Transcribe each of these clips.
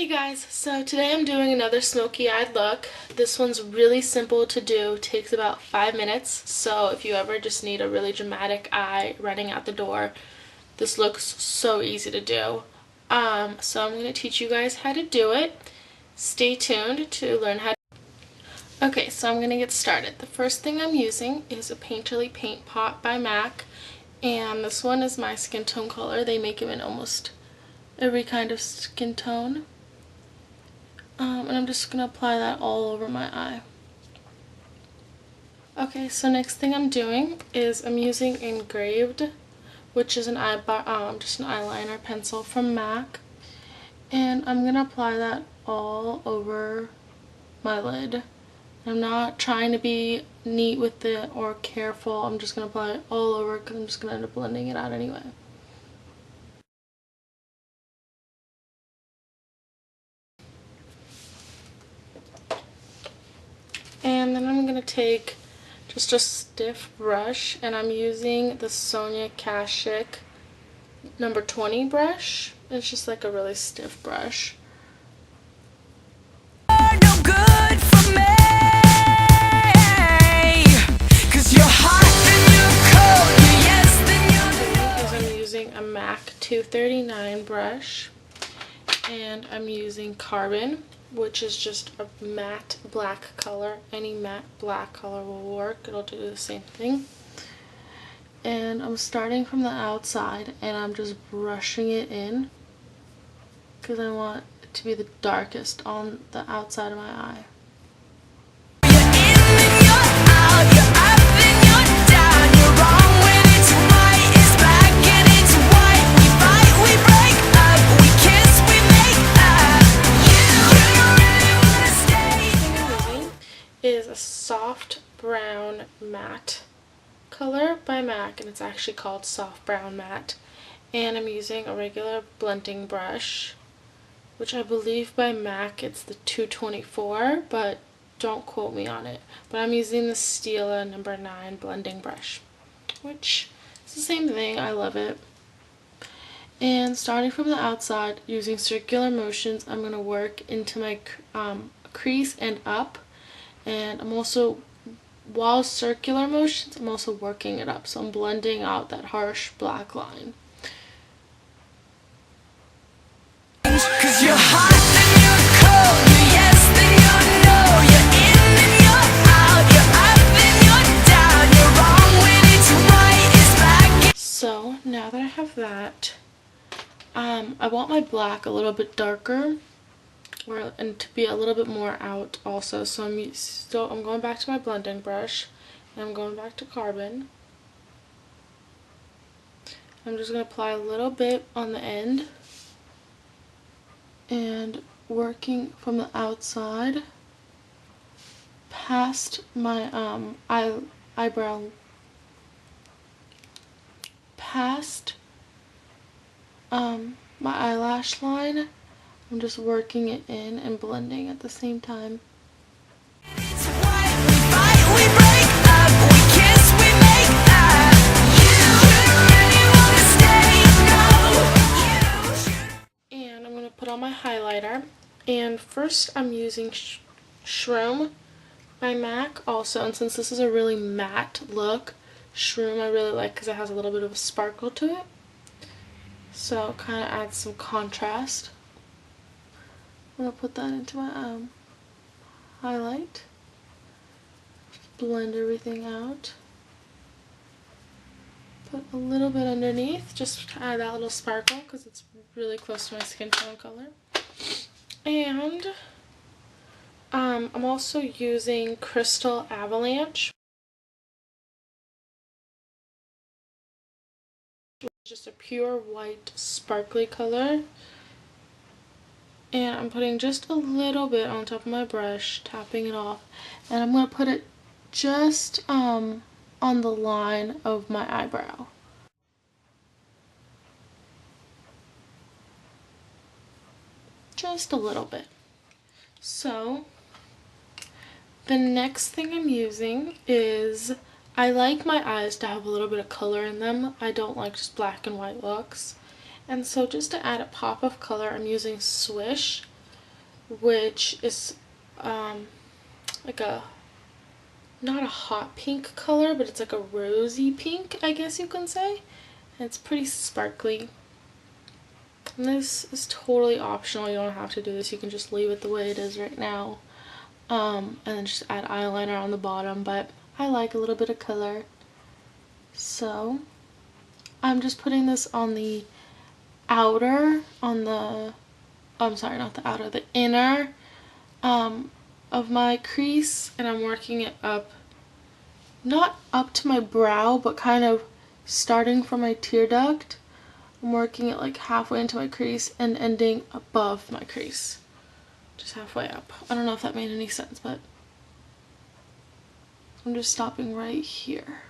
Hey guys, so today I'm doing another smoky eyed look. This one's really simple to do, takes about 5 minutes, so if you ever just need a really dramatic eye running out the door, this looks so easy to do. So I'm going to teach you guys how to do it. Stay tuned to learn how to. Okay, so I'm going to get started. The first thing I'm using is a Painerly paint pot by M.A.C, and this one is my skin tone color. They make them in almost every kind of skin tone. And I'm just going to apply that all over my eye. Okay, so next thing I'm doing is I'm using Engraved, which is an just an eyeliner pencil from M.A.C, and I'm going to apply that all over my lid. I'm not trying to be neat with it or careful, I'm just going to apply it all over because I'm just going to end up blending it out anyway. And then I'm going to take just a stiff brush, and I'm using the Sonia Kashuk number 20 brush. It's just like a really stiff brush. I'm using a M.A.C 239 brush, and I'm using Carbon, which is just a matte black color. Any matte black color will work, it'll do the same thing. And I'm starting from the outside and I'm just brushing it in because I want it to be the darkest on the outside of my eye. Is a soft brown matte color by M.A.C, and it's actually called soft brown matte, and I'm using a regular blending brush, which I believe by M.A.C it's the 224, but don't quote me on it. But I'm using the Stila number 9 blending brush, which is the same thing. I love it. And starting from the outside, using circular motions, I'm going to work into my crease and up. And I'm also, while circular motions, I'm also working it up. So I'm blending out that harsh black line. Cause you're hot, then you're cold, you're yes, then you're no, you're in, then you're out, you're up, then you're down, you're wrong when it's right, it's back. So now that I have that, I want my black a little bit darker, and to be a little bit more out also. So I'm going back to my blending brush, and I'm going back to Carbon. I'm just going to apply a little bit on the end and working from the outside past my eyebrow, past my eyelash line. I'm just working it in and blending at the same time. And I'm going to put on my highlighter. And first I'm using Shroom by M.A.C also. And since this is a really matte look, Shroom I really like because it has a little bit of a sparkle to it. So it kind of adds some contrast. I'm going to put that into my highlight. Blend everything out. Put a little bit underneath just to add that little sparkle because it's really close to my skin tone color. And I'm also using Crystal Avalanche, which is just a pure white sparkly color. And I'm putting just a little bit on top of my brush, tapping it off, and I'm going to put it just on the line of my eyebrow. Just a little bit. So the next thing I'm using is, I like my eyes to have a little bit of color in them. I don't like just black and white looks. And so just to add a pop of color, I'm using Swish which is like a, not a hot pink color, but it's like a rosy pink, I guess you can say. And it's pretty sparkly. And this is totally optional. You don't have to do this. You can just leave it the way it is right now. And then just add eyeliner on the bottom, but I like a little bit of color. So I'm just putting this on the outer, on the, I'm sorry, not the outer, the inner of my crease, and I'm working it up, not up to my brow, but kind of starting from my tear duct. I'm working it like halfway into my crease and ending above my crease, just halfway up. I don't know if that made any sense, but I'm just stopping right here.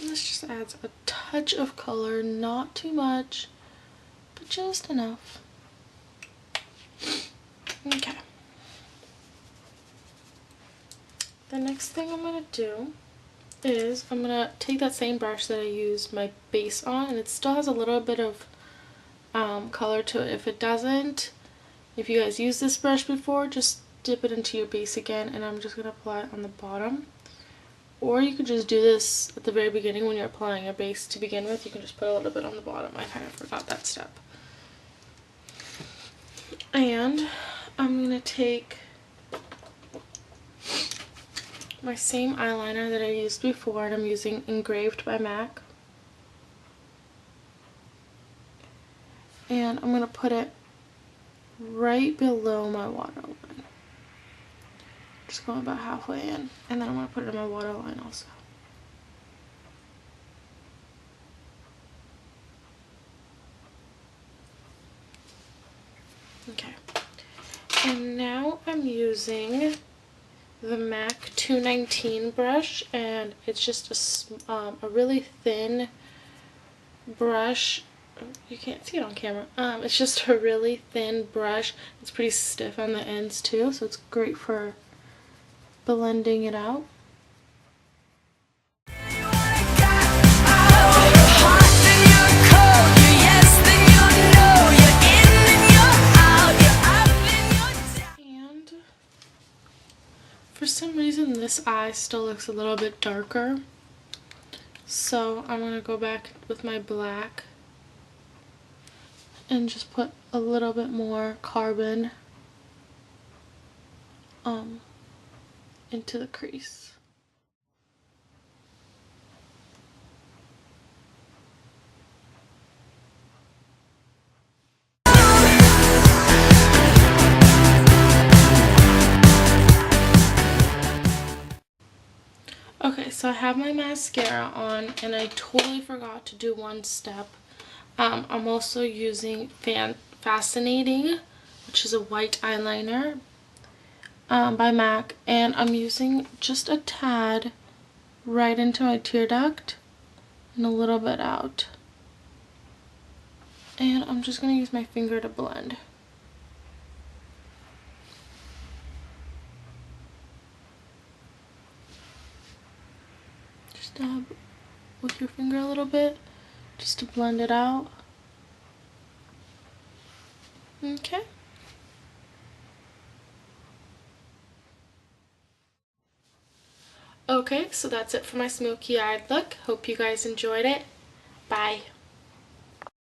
And this just adds a touch of color, not too much, but just enough. Okay. The next thing I'm going to do is I'm going to take that same brush that I used my base on, and it still has a little bit of color to it. If it doesn't, if you guys used this brush before, just dip it into your base again, and I'm just going to apply it on the bottom. Or you could just do this at the very beginning when you're applying your base to begin with. You can just put a little bit on the bottom. I kind of forgot that step. And I'm going to take my same eyeliner that I used before, and I'm using Engraved by M.A.C. And I'm going to put it right below my waterline. Just going about halfway in. And then I'm going to put it in my waterline also. Okay. And now I'm using the M.A.C 219 brush, and it's just a really thin brush. You can't see it on camera. It's just a really thin brush. It's pretty stiff on the ends too, so it's great for blending it out. And for some reason this eye still looks a little bit darker, so I'm going to go back with my black and just put a little bit more carbon into the crease. Okay, so I have my mascara on, and I totally forgot to do one step. I'm also using Fascinating, which is a white eyeliner by M.A.C, and I'm using just a tad right into my tear duct and a little bit out. And I'm just going to use my finger to blend. Just dab with your finger a little bit, just to blend it out. Okay. Okay, so that's it for my smoky eyed look. Hope you guys enjoyed it. Bye.